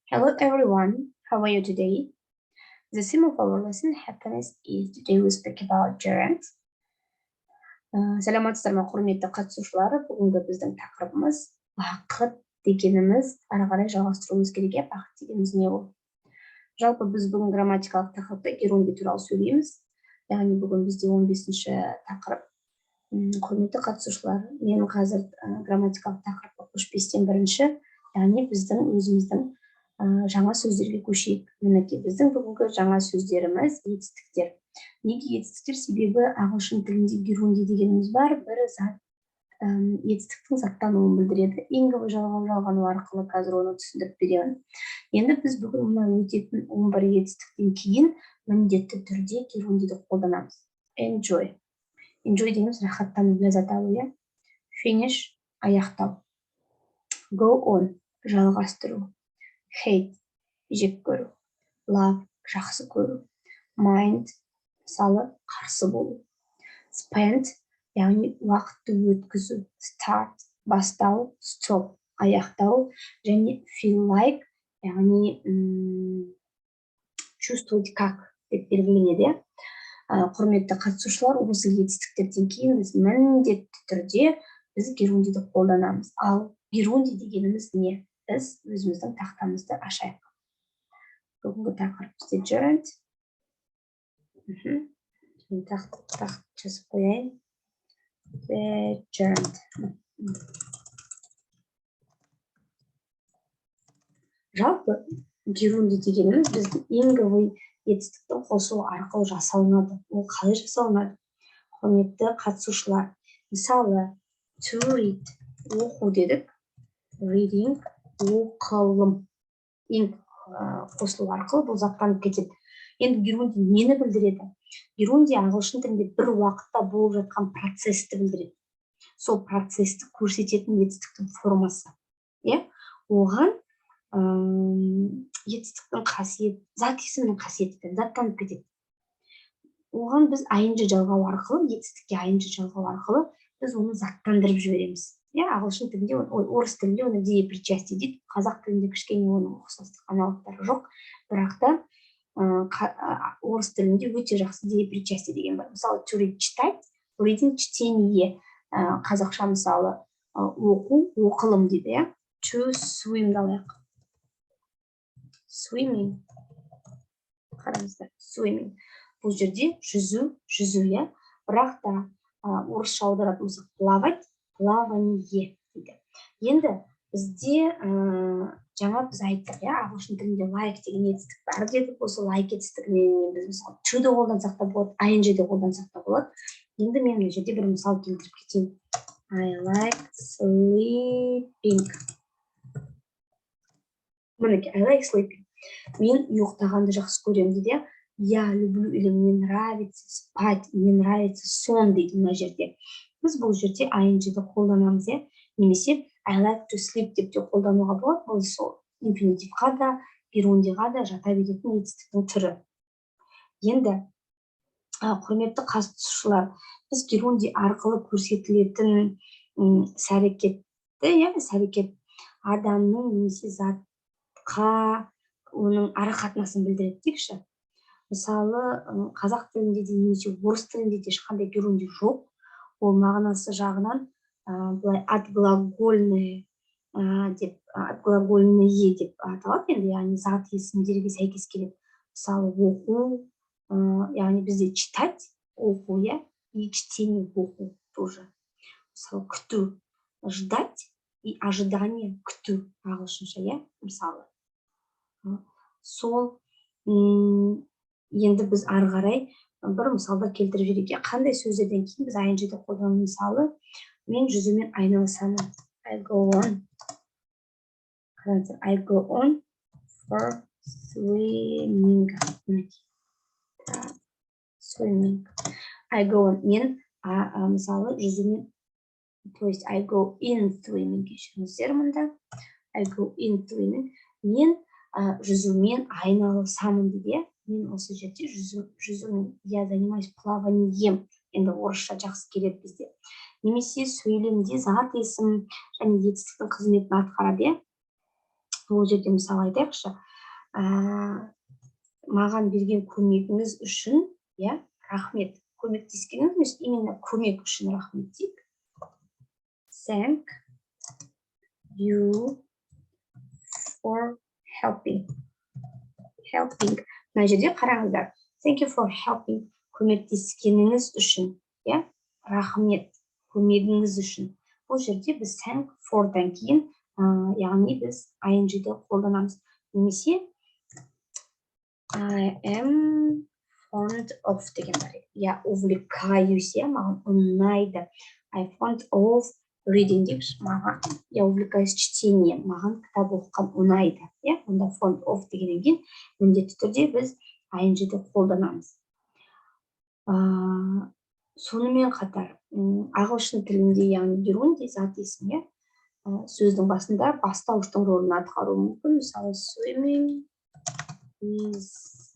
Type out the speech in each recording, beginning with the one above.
Hello everyone, how are you today? The theme of our lesson, happiness, is today we speak about gerund. Саламатсыздар ма, құрметті қатысушылар, бүгінгі біздің тақырыбымыз бақыт дегеніміз, ары қарай жалғастыруымыз керек. Бақыт дегеніміз не ол? Жалпы біз бүгін грамматикалық тақырыпта геронди туралы сөйлейміз. Яғни бүгін бізде 15-ші тақырып. Құрметті қатысушылар, мен қазір грамматикалық тақырыпқа көшпестен бірінші, яғни біздің өзіміздің жаңа сөздерге көшейік. Мінекей біздің бүгінгі жаңа сөздеріміз етістіктер. Неге етістіктер? Себебі ағылшын тілінде геронди дегеніміз бар, бір зат етістіктің заттануын білдіреді. Еңгі жалғану арқылы қазір оны түсіндіріп беремін. Енді біз бүгін мына өтетін 11 етістіктен кейін міндетті түрде герондиді қолданамыз. Enjoy. Enjoy дегеніміз рахаттану, ләззат алу. Finish аяқтау. Go on жалғастыру. Hate жек көру. Love жақсы көру. Mind мысалы қарсы болу. Spend яғни уақытты өткізу. Start бастау. Stop аяқтау. Және feel like яғни чувствовать как деп белгіленеді. Құрметті қатысушылар, осы етістіктерден кейін біз міндетті түрде біз герондиді қолданамыз. Ал геронди дегеніміз не? Біз өзіміздің тақтамызды ашайық. Бүгінгі тақырып бізде gerund. Тақырып жазып қояйын. Gerund. Жалпы геронди дегеніміз біздің еңгівый етістіктің қосылу арқылы жасалынады. Ол қалай жасалынады? Құрметті қатысушылар, мысалы to read оқу дедік. Reading оқылым. Қосылу арқылы бұл заттанып кетеді. Енді геронди нені білдіреді? Геронди ағылшын тілінде бір уақытта болып жатқан процесті білдіреді. Сол процесті көрсететін етістіктің формасы. Оған етістіктің қасиет, зат есімнің қасиеті заттанып кетеді. Оған біз ing жалғау арқылы, етістікке ing жалғау арқылы біз оны заттандырып жібереміз. Ағылшын тілінде, орыс тілінде оны деепричастие дейді. Қазақ тілінде кішкене оның ұқсастық аналогтары жоқ. Бірақ та орыс тілінде өте жақсы деепричастие деген бар. Мысалы, to read читать, reading чтение. Қазақша мысалы оқу, оқылым дейді. To swim далайық. Swimming. Қараңыздар, swimming. Бұл жерде жүзу, бірақ та орысша аударатын болсақ плавать, плавание дейді. Енді бізде жаңа біз айттық, ағылшын тілінде like деген етістік бар дедік. Осы like етістігінен біз мысалы to-ды қолдансақ та болады, ing-ді қолдансақ та болады. Енді мен мына жерде бір мысал келтіріп кетейін. I like sleeping. Мінекей, I like sleeping. Мен ұйықтағанды жақсы көремін дейді. Я люблю или мне нравится спать, мне нравится сон дейді мына жерде. Біз бұл жерде ing-ді қолданамыз, немесе I like to sleep деп те қолдануға болады. Бұл сол инфинитивқа да, герондиға да жата беретін етістіктің түрі. Енді құрметті қатысушылар, біз геронди арқылы көрсетілетін іс-әрекет адамның немесе затқа оның ара қатынасын білдіреді дейікші. Мысалы, қазақ тілінде де немесе орыс тілінде де ешқандай геронди жоқ. Ол мағынасы жағынан былай отглагольное деп аталады, яғни зат есімдерге сәйкес келеді. Мысалы, оқу, яғни бізде читать, оқу, и чтение оқу тоже. Мысалы, күту, ждать и ожидание күту ағылшынша, мысалы. Сол енді біз ары қарай бір мысалдар келтіріп жіберейік. Қандай сөздерден кейін біз ing-ді қолданамыз? Мысалы, мен жүзумен айналысамын. I go on. I go on for swimming. Swimming. I go on. Мен мысалы жүзумен, то есть I go in swimming. Кешіріңіздер мұнда. I go in swimming. Мен жүзумен айналысамын дейді. Мен осы жерде жүзумен, я занимаюсь плаванием. Енді орысша жақсы келеді бізде. Немесе сөйлемде зат есім және етістіктің қызметін атқарады. бұл жерде мысалы айтайықшы, маған берген көмегіңіз үшін, иә, рахмет. Көмектескеніңіз емес, именно көмек үшін рахмет дейік. Thank you for helping. Мына жерде қараңыздар. Thank you for helping. Көмектескеніңіз үшін, иә, рахмет. Көмегіңіз үшін. Бұл жерде біз thank for-дан кейін, яғни біз ing-ді қолданамыз. Немесе I am fond of деген бар. Я увлекаюсь, маған ұнайды. I fond of reading дейікші, маған, я увлекаюсь чтением, маған кітап оқыған ұнайды. Онда fond of дегеннен кейін міндетті түрде біз ing-ді қолданамыз. Сонымен қатар, ағылшын тілінде, яғни gerundy зат есім, сөздің басында бастауыштың ролін атқаруы мүмкін. Мысалы, swimming is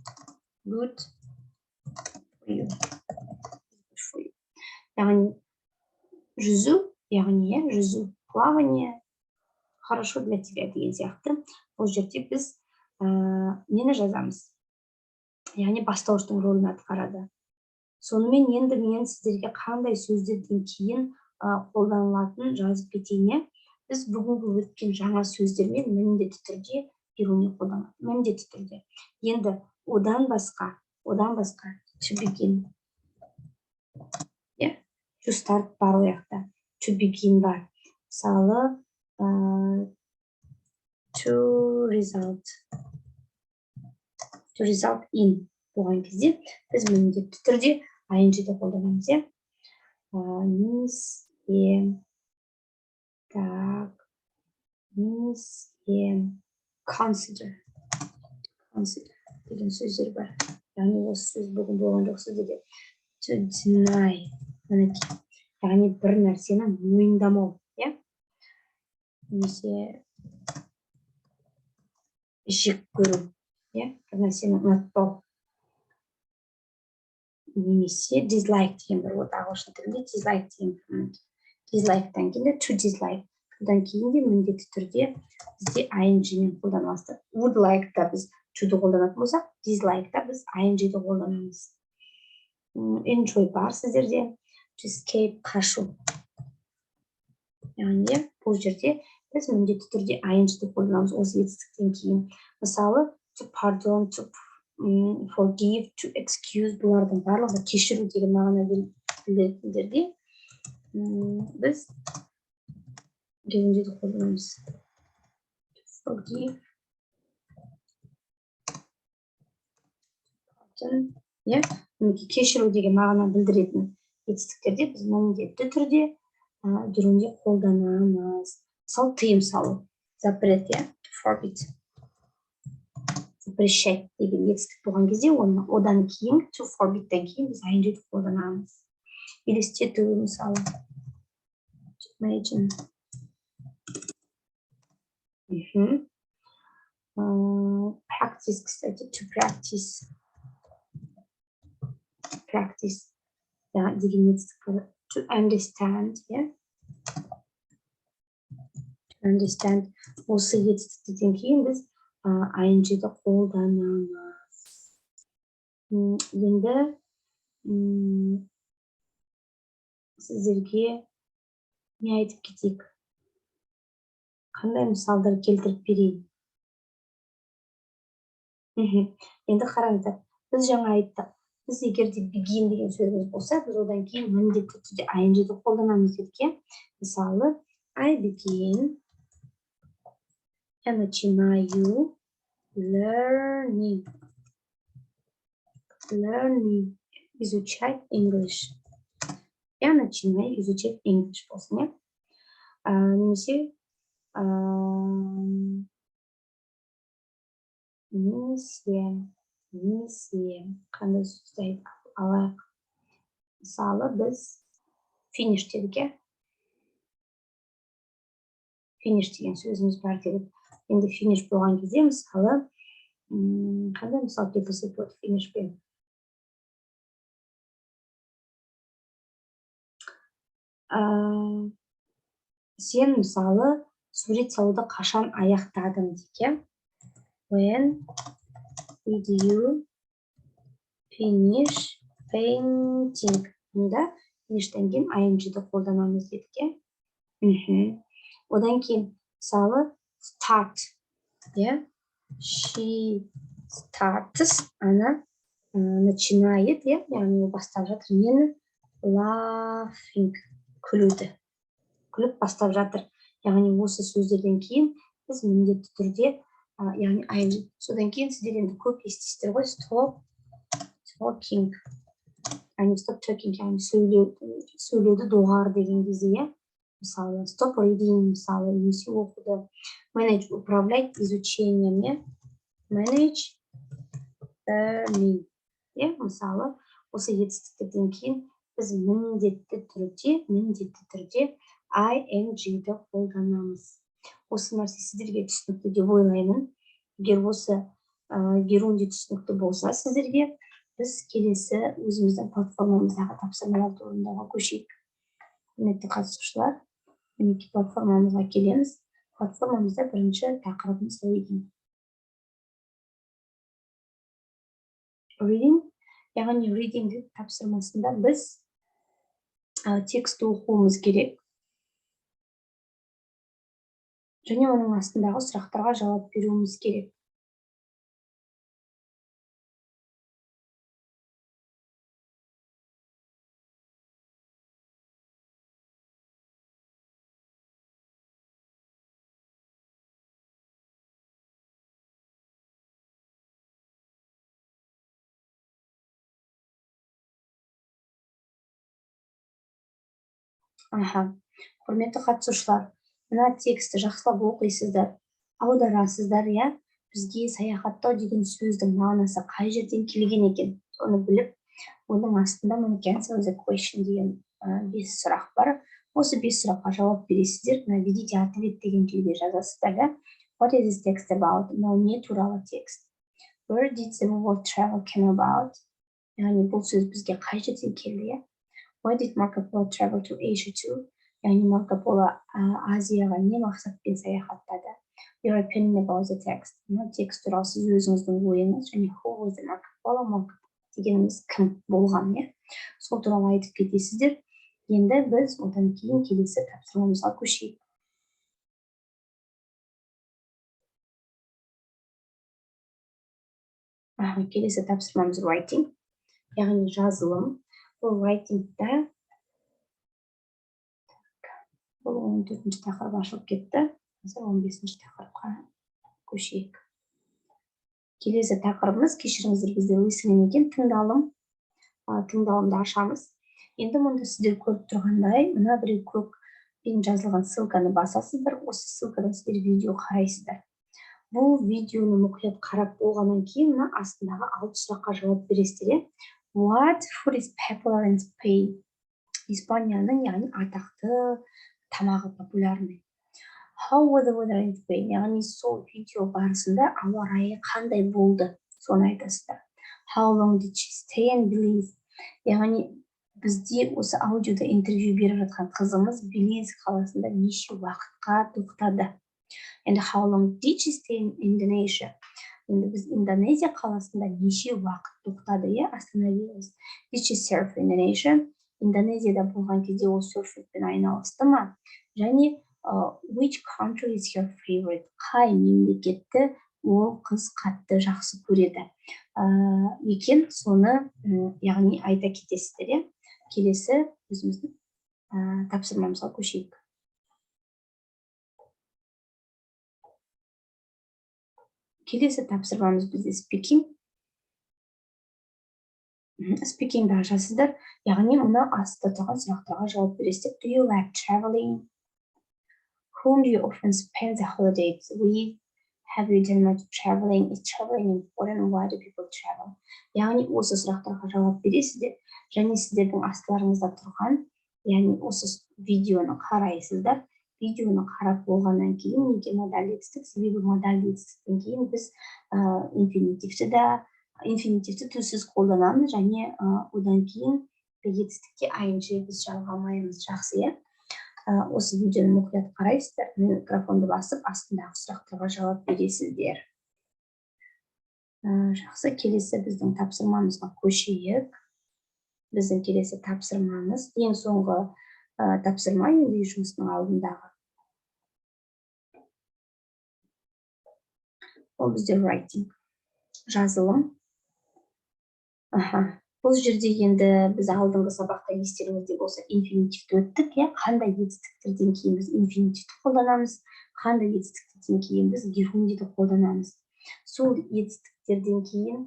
good for you. Яғни жүзу, плавание хорошо для тебя деген сияқты. Бұл жерде біз нені жазамыз? Яғни бастауыштың ролін атқарады. Сонымен енді мен сіздерге қандай сөздерден кейін қолданылатын жазып кетейін. Біз бүгінгі өткен жаңа сөздермен міндетті түрде gerundy қолданады. Міндетті түрде. Енді одан басқа to begin. To start бар ояқта. To begin бар. Мысалы, to result in болған кезде біз міндетті түрде ing-ді қолданамыз. Consider деген сөздер бар. Яғни осы сөз бүгін болған жоқ сіздерде. To deny. Яғни бір нәрсені мойындамау. Немесе жек көру. Бір нәрсені ұнатпау. Немесе dislike деген бір ағылшын тілінде dislike деген. Dislike-тан кейін to dislike. Одан кейін де міндетті түрде бізде ing-мен қолданылады. Would like-та біз to-ды қолданатын болсақ, dislike-та біз ing-ді қолданамыз. Enjoy бар сіздерде. To escape қашу. Яғни бұл жерде біз міндетті түрде ing-ді қолданамыз осы етістіктен кейін. Мысалы, to pardon, to forgive, to excuse бұлардың барлығы кешіру деген мағына білдіретіндерде біз gerundy'ді қолданамыз. Forgive, кешіру деген мағына білдіретін етістіктерде біз міндетті түрде gerundy қолданамыз. Мысалы, тыйым салу, запрет, forbid. Запрещать деген етістік болған кезде, одан кейін, to forbid-тен кейін біз ing-ді қолданамыз. Елестету, мысалы, imagine. Practice, кстати, to practice. Деген етістік. To understand, To understand. Осы етістіктен кейін біз ing-ді қолданамыз. Енді сіздерге не айтып кетейік? Қандай мысалдар келтіріп берейін? Енді қараңыздар, біз жаңа айттық. Біз егер де begin деген сөзіміз болса, біз одан кейін міндетті түрде ing-ді қолданамыз дедік. Мысалы, I begin, я начинаю learning, изучать English. Я начинаю изучать English болсын, немесе қандай сөзді алайық. Мысалы, біз finish дедік. Finish деген сөзіміз бар дедік. Енді finish болған кезде, мысалы, қандай мысал келтірсек болады finishпен? Сен, мысалы, сурет салуды қашан аяқтадың дейік. When did you finish painting? Мұнда finish'тен кейін ing-ді қолданамыз дедік. Одан кейін мысалы start. She starts. Она начинает. Яғни бастап жатыр. Нені? Laughing. Күлуді. Күліп бастап жатыр. Яғни осы сөздерден кейін біз міндетті түрде яғни ing. Содан кейін сіздер енді көп естисіздер ғой. Stop talking. Яғни stop talking. Яғни сөйлеуді доғар деген кезде. Мысалы stop reading. Мысалы есе оқуды. Manage управлять изучением. Manage learning. Мысалы осы жетістіктерден кейін біз міндетті түрде ing-ді қолданамыз. Осы нәрсе сіздерге түсінікті деп ойлаймын. Егер осы герунди түсінікті болса сіздерге, біз келесі өзіміздің платформамыздағы тапсырмаларды орындауға көшейік. Құрметті қатысушылар, мінеки платформамызға келеміз. Платформамызда бірінші тақырыбымыз reading. Яғни reading тапсырмасында біз текстті оқуымыз керек. Және оның астындағы сұрақтарға жауап беруіміз керек. Құрметті қатысушылар, мына текстті жақсылап оқисыздар, аударасыздар, бізге саяхаттау деген сөздің мағынасы қай жерден келген екен, соны біліп, оның астында answer the question деген 5 сұрақ бар. Осы 5 сұраққа жауап бересіздер. Наведите ответ деген жерге жазасыздар. What is this text about? Не туралы текст. Where did the word travel came about? Яғни бұл сөз бізге қай жерден келді? Why did Marco Polo travel to Asia too? Яғни Марко Поло Азияға не мақсатпен саяхаттады? Your opinion about the text. Текст туралы сіз өзіңіздің ойыңыз, және who was the Marco Polo? Марко дегеніміз кім болған, сол туралы айтып кетесіздер. Енді біз одан кейін келесі тапсырмамызға көшейік. Келесі тапсырмамыз writing, яғни жазылым. Бұл writing-да бұл 14-ші тақырып ашылып кетті. Қазір 15-ші тақырыпқа көшейік. Келесі тақырыбымыз, кешіріңіздер, бізде listening екен, тыңдалым. Тыңдалымды ашамыз. Енді мұнда сіздер көріп тұрғандай, мына біреу көкпен жазылған ссылканы басасыздар, осы ссылкадан сіздер видео қарайсыздар. Бұл видеоны мұқият қарап болғаннан кейін мына астындағы 6 сұраққа жауап бересіздер. What food is popular in Spain? Испанияның, яғни атақты тамағы популярный. How was the weather in Spain? Яғни сол видео барысында ауа райы қандай болды? Соны айтасыздар. How long did she stay in Belize? Яғни бізде осы аудиода интервью беріп жатқан қызымыз Белиз қаласында неше уақытқа тоқтады? And how long did she stay in Indonesia? Енді біз Индонезия қаласында неше уақыт тоқтады, остановилась. Did she surf in Indonesia? Индонезияда болған кезде ол серфингпен айналысты ма? Және which country is your favorite? Қай мемлекетті ол қыз қатты жақсы көреді? Екен, соны яғни айта кетесіздер. Келесі өзіміздің тапсырмамызға көшейік. Келесі тапсырмамыз бізде speaking. Speaking-ді ашасыздар. Яғни мұны астында тұрған сұрақтарға жауап бересіздер. Do you like traveling? Whom do you often spend the holidays with? Have you done much traveling? Is traveling important? Why do people travel? Яғни осы сұрақтарға жауап бересіздер. Және сіздердің астыларыңызда тұрған, яғни осы видеоны қарайсыздар. Видеоны қарап болғаннан кейін неге модаль етістік? Себебі модаль етістіктен кейін біз инфинитивті түссіз қолданамыз, және одан кейін етістікке ing біз жалғамаймыз. Жақсы, Осы видеоны мұқият қарайсыздар, микрофонды басып, астындағы сұрақтарға жауап бересіздер. Жақсы, келесі біздің тапсырмамызға көшейік. Біздің келесі тапсырмамыз ең соңғы тапсырма, енді жұмыстың алдындағы. Ол бізде writing, жазылым. Бұл жерде енді біз алдыңғы сабақта естеріңізде болса инфинитивті өттік, қандай етістіктерден кейін біз инфинитивті қолданамыз, қандай етістіктерден кейін біз герундиді қолданамыз. Сол етістіктерден кейін,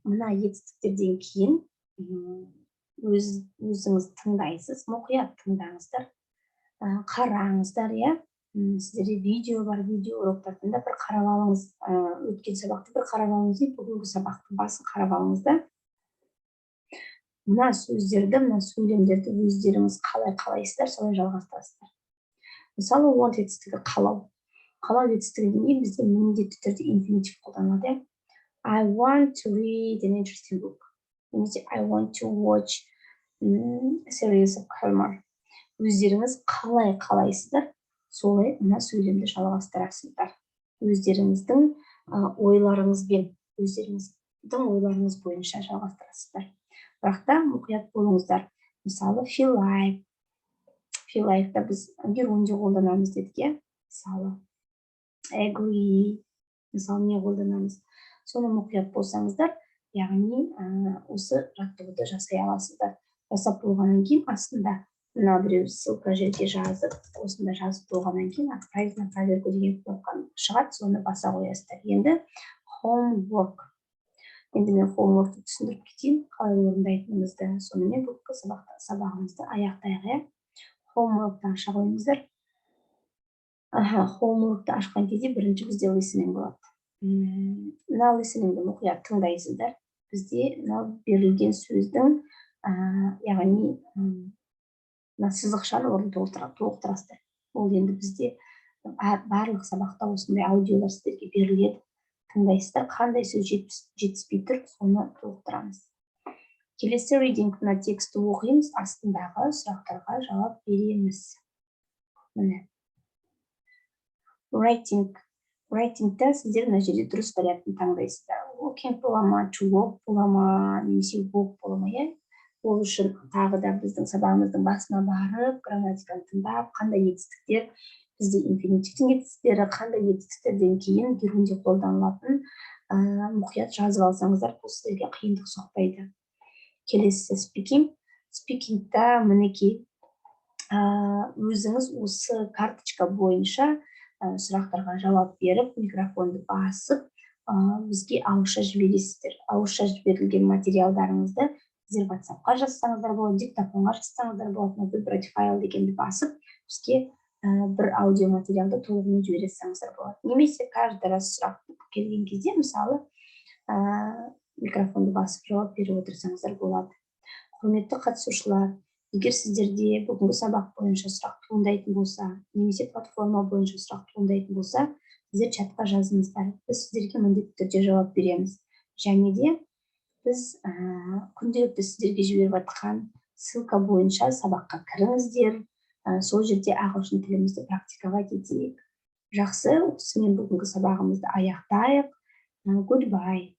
мына етістіктерден кейін өзіңіз тыңдайсыз, мұқият тыңдаңыздар, қараңыздар, сіздерде видео бар, видео уроктарында бір қарап алыңыз, өткен сабақты бір қарап алыңыз, бүгінгі сабақтың басын қарап алыңыз да. Мына сөздерді, мына сөйлемдерді өздеріңіз қалай қалайсыздар, солай жалғастырасыздар. Мысалы, want етістігі қалау. Қалау етістігінен кейін бізде міндетті түрде инфинитив қолданылады. I want to read an interesting book. Немесе I want to watch a series of Hallmark. Өздеріңіз қалай қалайсыздар, солай мына сөйлемді жалғастырасыздар. Өздеріңіздің ойларыңызбен, өздеріңіздің ойларыңыз бойынша жалғастырасыздар. Бірақ та мұқият болыңыздар. Мысалы, feel like. Feel like'да біз герундий қолданамыз дедік, мысалы, agree, мысалы, не қолданамыз. Соны мұқият болсаңыздар, яғни осы жаттығуды жасай аласыздар. Жасап болғаннан кейін астында мына біреу ссылка жерге жазып, осында жазып болғаннан кейін отправить на проверку деген кнопканы шығады, соны баса қоясыздар. Енді homework. Енді мен homeworkты түсіндіріп кетейін, қалай орындайтынымызды. Сонымен бүгінгі сабағымызды аяқтайық. Homeworkты аша қойыңыздар. Homeworkты ашқан кезде бірінші бізде listening болады. Мына listeningді мұқият тыңдайсыздар. Бізде берілген сөздің, яғни сызықшаны орнын толықтырасыздар. Ол енді бізде барлық сабақта осындай аудиолар сіздерге беріледі. Тыңдайсыздар, қандай сөз жетіспей тұр, соны толықтырамыз. Келесі reading, мына тексті оқимыз, астындағы сұрақтарға жауап береміз. Міне. Writing-та сіздер мына жерде дұрыс вариантын таңдайсыздар. Walking бола ма, to walk бола ма, немесе walk бола ма, Ол үшін тағы да біздің сабағымыздың басына барып, грамматиканы тыңдап, қандай етістіктер, бізде инфинитивтің етістіктері, қандай етістіктерден кейін герундий қолданылатын мұқият жазып алсаңыздар, бұл сіздерге қиындық соқпайды. Келесі speaking. Speaking-та мінекей өзіңіз осы карточка бойынша сұрақтарға жауап беріп, микрофонды басып, бізге ауызша жібересіздер. Ауызша жіберілген материалдарыңызды сіздер WhatsApp-қа жазсаңыздар болады, диктофонға жазсаңыздар болады, выбрать файл дегенді басып, бізге бір аудио материалды толығымен жіберсеңіздер болады. Немесе каждый раз сұрақ келген кезде, мысалы, микрофонды басып жауап беріп отырсаңыздар болады. Құрметті қатысушылар, егер сіздерде бүгінгі сабақ бойынша сұрақ туындайтын болса, немесе платформа бойынша сұрақ туындайтын болса, сіздер чатқа жазыңыздар. Біз сіздерге міндетті түрде жауап береміз. Және де біз күнделікті сіздерге жіберіп жатқан ссылка бойынша сабаққа кіріңіздер, сол жерде ағылшын тілімізді практикаға кетейік. Жақсы, осымен бүгінгі сабағымызды аяқтайық. Goodbye.